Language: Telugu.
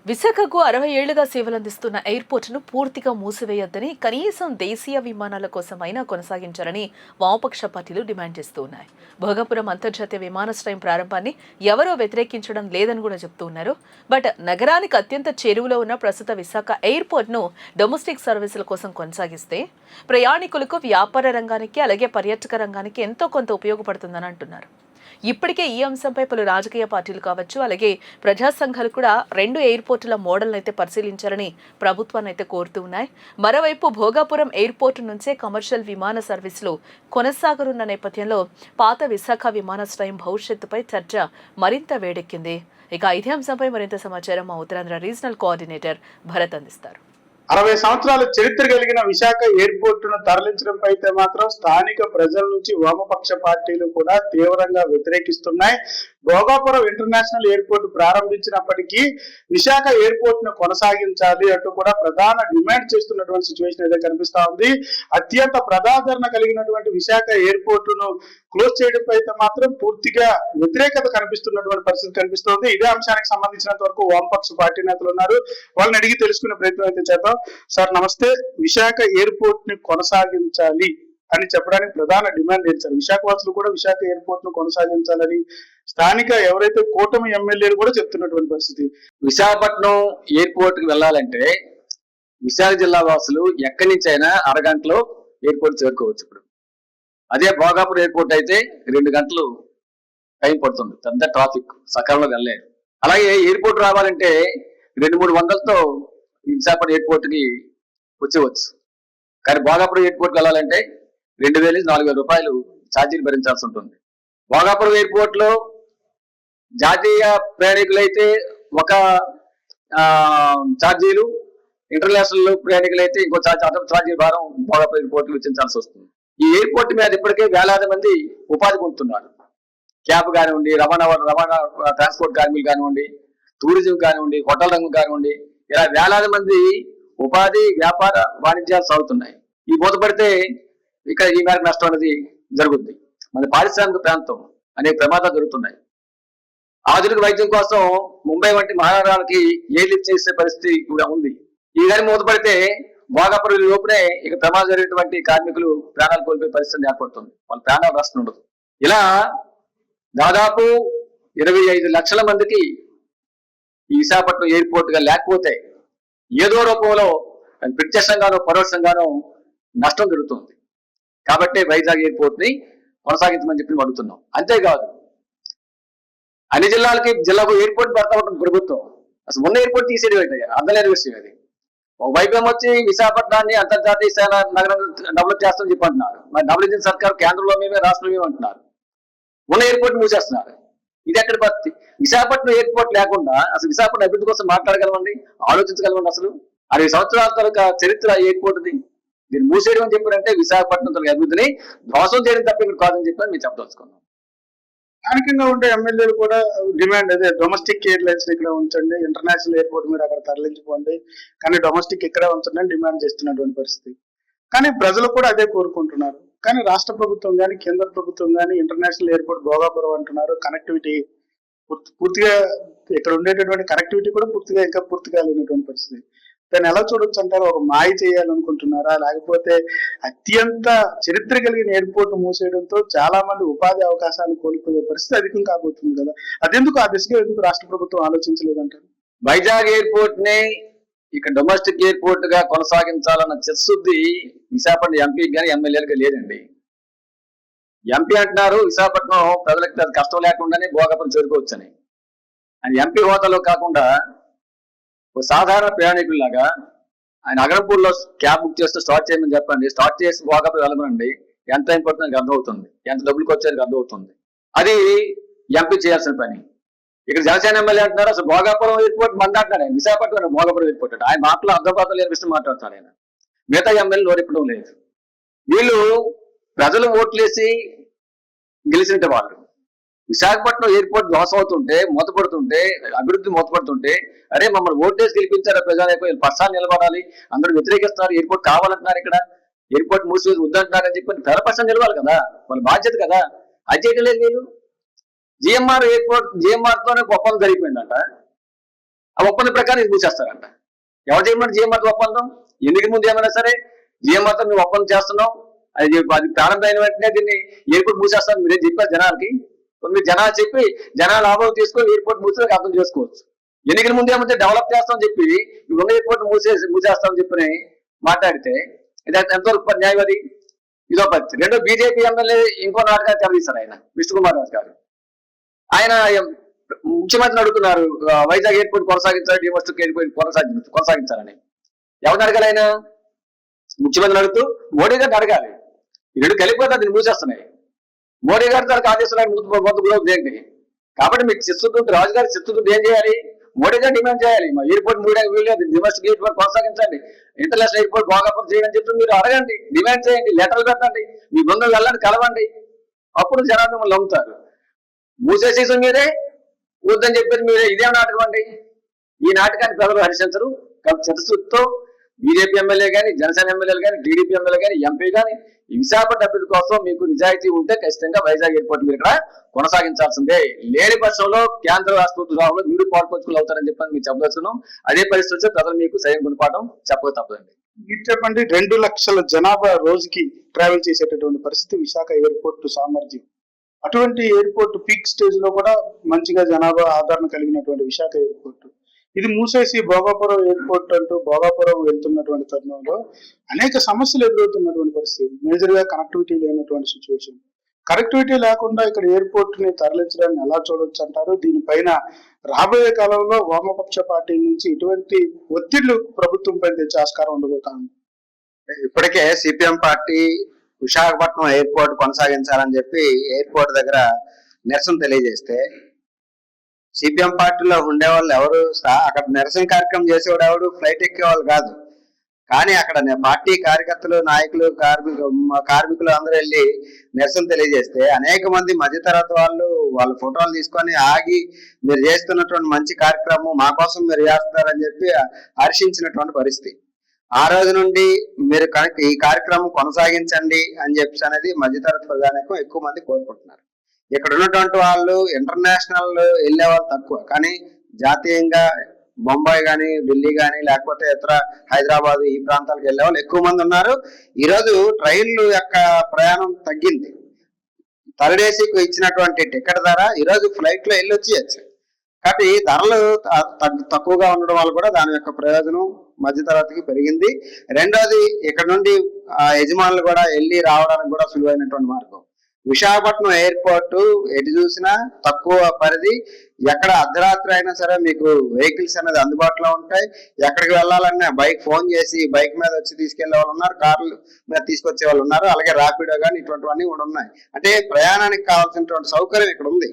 విశాఖకు 60 ఏళ్లుగా సేవలందిస్తున్న ఎయిర్పోర్టును పూర్తిగా మూసివేయొద్దని, కనీసం దేశీయ విమానాల కోసమైనా కొనసాగించాలని వామపక్ష పార్టీలు డిమాండ్ చేస్తూ ఉన్నాయి. భోగాపురం అంతర్జాతీయ విమానాశ్రయం ప్రారంభాన్ని ఎవరూ వ్యతిరేకించడం లేదని కూడా చెప్తూ ఉన్నారు. బట్ నగరానికి అత్యంత చేరువలో ఉన్న ప్రస్తుత విశాఖ ఎయిర్పోర్ట్ను డొమెస్టిక్ సర్వీసుల కోసం కొనసాగిస్తే ప్రయాణికులకు, వ్యాపార రంగానికి, అలాగే పర్యాటక రంగానికి ఎంతో కొంత ఉపయోగపడుతుందని అంటున్నారు. ఇప్పటికే ఈ అంశంపై పలు రాజకీయ పార్టీలు కావచ్చు, అలాగే ప్రజా సంఘాలు కూడా 2 ఎయిర్పోర్టుల మోడల్ను అయితే పరిశీలించాలని ప్రభుత్వాన్ని అయితే కోరుతూ ఉన్నాయి. మరోవైపు భోగాపురం ఎయిర్పోర్టు నుంచే కమర్షియల్ విమాన సర్వీసులు కొనసాగనున్న నేపథ్యంలో పాత విశాఖ విమానాశ్రయం భవిష్యత్తుపై చర్చ మరింత వేడెక్కింది. ఇక ఇదే అంశంపై మరింత సమాచారం మా ఉత్తరాంధ్ర రీజనల్ కోఆర్డినేటర్ భరత్ అందిస్తారు. 60 సంవత్సరాల చరిత్ర కలిగిన విశాఖ ఎయిర్పోర్టును తరలించడంపై అయితే మాత్రం స్థానిక ప్రజల నుంచి వామపక్ష పార్టీలు కూడా తీవ్రంగా వ్యతిరేకిస్తున్నాయి. భోగాపురం ఇంటర్నేషనల్ ఎయిర్పోర్ట్ ప్రారంభించినప్పటికీ విశాఖ ఎయిర్పోర్ట్ ను కొనసాగించాలి అంటూ కూడా ప్రధాన డిమాండ్ చేస్తున్నటువంటి సిచ్యువేషన్ అయితే కనిపిస్తా ఉంది. అత్యంత ప్రజాదరణ కలిగినటువంటి విశాఖ ఎయిర్పోర్టును క్లోజ్ చేయడంపై అయితే మాత్రం పూర్తిగా వ్యతిరేకత కనిపిస్తున్నటువంటి పరిస్థితి కనిపిస్తోంది. ఇదే అంశానికి సంబంధించినంత వరకు వామపక్ష పార్టీ నేతలు ఉన్నారు. వాళ్ళని అడిగి తెలుసుకునే ప్రయత్నం అయితే చేద్దాం. సార్ నమస్తే. విశాఖ ఎయిర్పోర్ట్ ని కొనసాగించాలి అని చెప్పడానికి ప్రధాన డిమాండ్ ఏంటి సార్? విశాఖ వాసులు కూడా విశాఖ ఎయిర్పోర్ట్ ను కొనసాగించాలని స్థానిక ఎవరైతే కూటమి ఎమ్మెల్యేలు కూడా చెప్తున్నటువంటి పరిస్థితి. విశాఖపట్నం ఎయిర్పోర్ట్ కి వెళ్ళాలంటే విశాఖ జిల్లా వాసులు ఎక్కడి నుంచి అయినా అరగంటలో ఎయిర్పోర్ట్ చేరుకోవచ్చు. ఇప్పుడు అదే భోగాపురం ఎయిర్పోర్ట్ అయితే 2 గంటలు టైం పడుతుంది. పెద్ద ట్రాఫిక్, సకాలంలో వెళ్ళలేదు. అలాగే ఎయిర్పోర్ట్ రావాలంటే 200-300 వందలతో విశాఖపట్నం ఎయిర్పోర్ట్ కి వచ్చేవచ్చు. కానీ భోగాపురం ఎయిర్పోర్ట్ వెళ్ళాలంటే 2000 నుంచి 4000 రూపాయలు ఛార్జీలు భరించాల్సి ఉంటుంది. భోగాపురం ఎయిర్పోర్ట్ లో జాతీయ ప్రయాణికులైతే ఒక ఛార్జీలు, ఇంటర్నేషనల్ ప్రయాణికులు అయితే ఇంకో ఛార్జీల భారం భోగాపురం ఎయిర్పోర్ట్ వెచ్చించాల్సి వస్తుంది. ఈ ఎయిర్పోర్ట్ మీద ఇప్పటికే వేలాది మంది ఉపాధి పొందుతున్నారు. క్యాబ్ కానివ్వండి, రవాణా ట్రాన్స్పోర్ట్ కార్మికులు కానివ్వండి, టూరిజం కానివ్వండి, హోటల్ రంగం కానివ్వండి, ఇలా వేలాది మంది ఉపాధి, వ్యాపార, వాణిజ్యాలు సాగుతున్నాయి. ఈ మూతపడితే ఇక్కడ ఈ మేరకు నష్టం అనేది జరుగుతుంది. మన పారిశ్రామిక ప్రాంతం అనేక ప్రమాదాలు జరుగుతున్నాయి. ఆధునిక వైద్యం కోసం ముంబై వంటి మహానగరాలకి ఏ లిఫ్ట్ చేసే పరిస్థితి కూడా ఉంది. ఈ గారి మూతపడితే భోగాపురం లోపునే ఇక ప్రమాదం జరిగినటువంటి కార్మికులు ప్రాణాలు కోల్పోయే పరిస్థితి ఏర్పడుతుంది. వాళ్ళ ప్రాణాలు నష్టం ఉండదు. ఇలా దాదాపు 25 లక్షల మందికి ఈ విశాఖపట్నం ఎయిర్పోర్ట్ గా లేకపోతే ఏదో రూపంలో ప్రత్యక్షంగానో పరోక్షంగానో నష్టం జరుగుతుంది. కాబట్టి వైజాగ్ ఎయిర్పోర్ట్ ని కొనసాగించమని చెప్పి అడుగుతున్నాం. అంతేకాదు అన్ని జిల్లాకు ఎయిర్పోర్ట్ పెడతా ఉంటుంది ప్రభుత్వం. అసలు ఉన్న ఎయిర్పోర్ట్ తీసేది అర్థలేని విషయం అది. వైభవం వచ్చి విశాఖపట్నాన్ని అంతర్జాతీయ నగరం డెవలప్ చేస్తామని చెప్పి అంటున్నారు. మరి డబుల్ ఇంజిన్ సర్కార్ కేంద్రంలో మేమే, రాష్ట్రంలో మేమే అంటున్నారు. ఉన్న ఎయిర్పోర్ట్ మూసేస్తున్నారు. ఇది ఎక్కడ పత్తి? విశాఖపట్నం ఎయిర్పోర్ట్ లేకుండా అసలు విశాఖపట్నం అభివృద్ధి కోసం మాట్లాడగలమండి, ఆలోచించగలమండి? అసలు 60 సంవత్సరాల తరగ చరిత్ర ఎయిర్పోర్ట్ది. దీన్ని మూసేయడం అని చెప్పారంటే విశాఖపట్నం తరగ అభివృద్ధిని ధ్వంసం చేయడం తప్ప ఇక్కడ కాదని చెప్పి మేము చెప్పదలుచుకున్నాం. స్థానికంగా ఉండే ఎమ్మెల్యేలు కూడా డిమాండ్ అదే, డొమెస్టిక్ ఎయిర్లైన్స్ ఇక్కడ ఉంచండి, ఇంటర్నేషనల్ ఎయిర్పోర్ట్ మీరు అక్కడ తరలించుకోండి, కానీ డొమెస్టిక్ ఇక్కడే ఉంచండి అని డిమాండ్ చేస్తున్నటువంటి పరిస్థితి. కానీ ప్రజలు కూడా అదే కోరుకుంటున్నారు. కానీ రాష్ట్ర ప్రభుత్వం కానీ, కేంద్ర ప్రభుత్వం కానీ ఇంటర్నేషనల్ ఎయిర్పోర్ట్ భోగాపురం అంటున్నారు. కనెక్టివిటీ పూర్తిగా ఇక్కడ ఉండేటటువంటి కనెక్టివిటీ కూడా ఇంకా పూర్తిగా లేనటువంటి పరిస్థితి. దాన్ని ఎలా చూడొచ్చు అంటారు? ఒక మాయ చేయాలనుకుంటున్నారా, లేకపోతే అత్యంత చరిత్ర కలిగిన ఎయిర్పోర్ట్ మూసేయడంతో చాలా మంది ఉపాధి అవకాశాలు కోల్పోయే పరిస్థితి అధికం కాబోతుంది కదా? అదెందుకు, ఆ దిశగా ఎందుకు రాష్ట్ర ప్రభుత్వం ఆలోచించలేదంటారు? వైజాగ్ ఎయిర్పోర్ట్ ని ఇక డొమెస్టిక్ ఎయిర్పోర్ట్ గా కొనసాగించాలన్న చిత్తశుద్ధి విశాఖపట్నం ఎంపీకి కానీ ఎమ్మెల్యేలుగా లేదండి. ఎంపీ అంటున్నారు విశాఖపట్నం ప్రజలకు కష్టం లేకుండానే భోగాపురం చేరుకోవచ్చని. ఆయన ఎంపీ హోదాలో కాకుండా ఒక సాధారణ ప్రయాణికుల్లాగా ఆయన అగరంపూర్లో క్యాబ్ బుక్ చేస్తే స్టార్ట్ చేయమని చెప్పండి, స్టార్ట్ చేసి భోగాపురం వెళ్ళమనండి. ఎంత టైం పడుతుంది అర్థమవుతుంది, ఎంత డబ్బులకు వచ్చేది అర్థమవుతుంది. అది ఎంపీ చేయాల్సిన పని. ఇక్కడ జనసేన ఎమ్మెల్యే అంటున్నారు అసలు భోగాపురం ఎయిర్పోర్ట్ మంది అంటున్నాడు. ఆయన విశాఖపట్నం భోగాపురం ఎయిర్పోర్ట్ అంటే ఆయన మాటలు అర్థపాతం లేని విషయం మాట్లాడతారు. ఆయన మిగతా ఎమ్మెల్యే నోరెప్పడం లేదు. వీళ్ళు ప్రజలు ఓట్లేసి గెలిచిన వాళ్ళు. విశాఖపట్నం ఎయిర్పోర్ట్ ధ్వంసం అవుతుంటే, మూతపడుతుంటే, అభివృద్ధి మూతపడుతుంటే, అరే మమ్మల్ని ఓట్లేసి గెలిపించారా ప్రజలకు, పక్షాలు నిలబడాలి, అందరూ వ్యతిరేకిస్తున్నారు, ఎయిర్పోర్ట్ కావాలంటున్నారు, ఇక్కడ ఎయిర్పోర్ట్ మూసివేసి వద్దంటున్నారని చెప్పి ప్రజపక్షం నిలవాలి కదా, వాళ్ళ బాధ్యత కదా. అది చేయడం లేదు వీళ్ళు. జిఎంఆర్ తోనే ఒప్పందం జరిగిపోయిందంట. ఆ ఒప్పందం ప్రకారం ఇది మూసేస్తారంట. ఎవరు చేయమంటే జిఎంఆర్ ఒప్పందం ఎన్నికల ముందు ఏమైనా సరే జిఎంఆర్తో నువ్వు ఒప్పందం చేస్తున్నావు, అది ప్రారంభమైన వెంటనే దీన్ని ఎయిర్పోర్ట్ మూసేస్తాను మీరేం చెప్పారు జనాలకి. మీరు జనాలు చెప్పి జనాలు లాభం తీసుకొని ఎయిర్పోర్ట్ మూసి అర్థం చేసుకోవచ్చు. ఎన్నికల ముందు ఏమంటే డెవలప్ చేస్తామని చెప్పి ఉన్న ఎయిర్పోర్ట్ మూసేస్తామని చెప్పి మాట్లాడితే ఇది ఎంతవరకు న్యాయం అది? ఇదో పరిస్థితి. రెండో బీజేపీ ఎమ్మెల్యే ఇంకో నాటకాన్ని తెరదీశారు ఆయన విష్ణుకుమార్ రాజు గారు. ఆయన ముఖ్యమంత్రిని అడుగుతున్నారు వైజాగ్ ఎయిర్పోర్ట్ కొనసాగించాలి, డిమోస్టిక్ ఎయిర్పోర్ట్ కొనసాగించాలని. ఎవరిని అడగాలి ఆయన? ముఖ్యమంత్రిని అడుగుతూ మోడీ గారిని అడగాలి. ఈ రెండు కలిపిపోతే దీన్ని మూసేస్తున్నాయి. మోడీ గారి తనకు ఆదేశాలు ఏంటి? కాబట్టి మీకు చిత్తుతుంటే రాజు గారి చిత్తుతుంటే ఏం చేయాలి? మోడీ గారు డిమాండ్ చేయాలి, మా ఎయిర్పోర్ట్ వీలేదు, డిమోస్టిక్ ఎయిర్పోర్ట్ కొనసాగించండి, ఇంటర్నేషనల్ ఎయిర్పోర్ట్ భోగాపురం చేయండి అని చెప్పి మీరు అడగండి, డిమాండ్ చేయండి, లెటర్లు పెట్టండి, మీ బృందం వెళ్ళండి, కలవండి. అప్పుడు జనాలు మిమ్మల్ని నమ్ముతారు. మూసేసేసి మీరే వద్దని చెప్పేది మీరే. ఇదేం నాటకం అండి? ఈ నాటకాన్ని ప్రజలు హర్షించరు. కాబట్టి చిత్తశుద్ధితో బీజేపీ ఎమ్మెల్యే కానీ, జనసేన ఎమ్మెల్యేలు కానీ, టీడీపీ ఎమ్మెల్యే కానీ, ఎంపీ కానీ ఈ విశాఖపట్నం అభివృద్ధి కోసం మీకు నిజాయితీ ఉంటే ఖచ్చితంగా వైజాగ్ ఎయిర్పోర్ట్ మీరు ఇక్కడ కొనసాగించాల్సిందే. లేని పక్షంలో కేంద్ర రాష్ట్ర రాహులు మీరు పాల్పంచుకులు అవుతారని చెప్పని మీరు చెప్పదలుచుకున్నాం. అదే పరిస్థితి వస్తే ప్రజలు మీకు సరైన గుణపాఠం చెప్పక తప్పదండి. మీరు చెప్పండి, 2 లక్షల జనాభా రోజుకి ట్రావెల్ చేసేటటువంటి పరిస్థితి విశాఖ ఎయిర్పోర్ట్ సామర్థ్యం. అటువంటి ఎయిర్పోర్ట్ పీక్ స్టేజ్ లో కూడా మంచిగా జనాభా ఆదరణ కలిగినటువంటి విశాఖ ఎయిర్పోర్ట్ ఇది మూసేసి భోగాపురం ఎయిర్పోర్ట్ అంటూ భోగాపురం వెళ్తున్నటువంటి తరుణంలో అనేక సమస్యలు ఎదురవుతున్నటువంటి పరిస్థితి. మేజర్ గా కనెక్టివిటీ లేనటువంటి సిచ్యువేషన్. కనెక్టివిటీ లేకుండా ఇక్కడ ఎయిర్పోర్ట్ ని తరలించడాన్ని ఎలా చూడొచ్చు అంటారు? దీనిపైన రాబోయే కాలంలో వామపక్ష పార్టీ నుంచి ఇటువంటి ఒత్తిళ్లు ప్రభుత్వం పైన తెచ్చే ఆస్కారం ఉండబోతాను. ఇప్పటికే సిపిఎం పార్టీ విశాఖపట్నం ఎయిర్పోర్ట్ కొనసాగించాలని చెప్పి ఎయిర్పోర్ట్ దగ్గర నిరసన తెలియజేస్తే సిపిఎం పార్టీలో ఉండేవాళ్ళు ఎవరు అక్కడ నిరసన కార్యక్రమం చేసేవాడు ఎవడు ఫ్లైట్ ఎక్కేవాళ్ళు కాదు. కానీ అక్కడ పార్టీ కార్యకర్తలు, నాయకులు, కార్మికులు అందరూ వెళ్ళి నిరసన తెలియజేస్తే అనేక మంది మధ్యతరగతి వాళ్ళ ఫోటోలు తీసుకొని ఆగి మీరు చేస్తున్నటువంటి మంచి కార్యక్రమం మా కోసం మీరు చేస్తున్నారని చెప్పి హర్షించినటువంటి పరిస్థితి. ఆ రోజు నుండి మీరు ఈ కార్యక్రమం కొనసాగించండి అని చెప్పి అనేది మధ్యతరగతి ప్రజానికం ఎక్కువ మంది కోరుకుంటున్నారు. ఇక్కడ ఉన్నటువంటి వాళ్ళు ఇంటర్నేషనల్ వెళ్ళే వాళ్ళు తక్కువ, కానీ జాతీయంగా బొంబాయి కానీ, ఢిల్లీ కానీ, లేకపోతే ఇతర హైదరాబాద్ ఈ ప్రాంతాలకు వెళ్ళే వాళ్ళు ఎక్కువ మంది ఉన్నారు. ఈరోజు ట్రైన్లు యొక్క ప్రయాణం తగ్గింది. థర్డ్ ఏసీకి ఇచ్చినటువంటి టికెట్ ధర ఈరోజు ఫ్లైట్ లో వెళ్ళి వచ్చేయచ్చు. కాబట్టి ధరలు తక్కువగా ఉండడం వల్ల కూడా దాని యొక్క ప్రయోజనం మధ్యతరగతికి పెరిగింది. రెండోది ఇక్కడ నుండి యజమానులు కూడా వెళ్ళి రావడానికి కూడా సులువైనటువంటి మార్గం. విశాఖపట్నం ఎయిర్పోర్ట్ ఎటు చూసినా తక్కువ పరిధి, ఎక్కడ అర్ధరాత్రి అయినా సరే మీకు వెహికల్స్ అనేది అందుబాటులో ఉంటాయి. ఎక్కడికి వెళ్ళాలన్నా బైక్ ఫోన్ చేసి బైక్ మీద వచ్చి తీసుకెళ్లే వాళ్ళు ఉన్నారు, కార్లు మీద తీసుకొచ్చే వాళ్ళు ఉన్నారు. అలాగే ర్యాపిడో కానీ ఇటువంటివన్నీ కూడా ఉన్నాయి. అంటే ప్రయాణానికి కావాల్సినటువంటి సౌకర్యం ఇక్కడ ఉంది.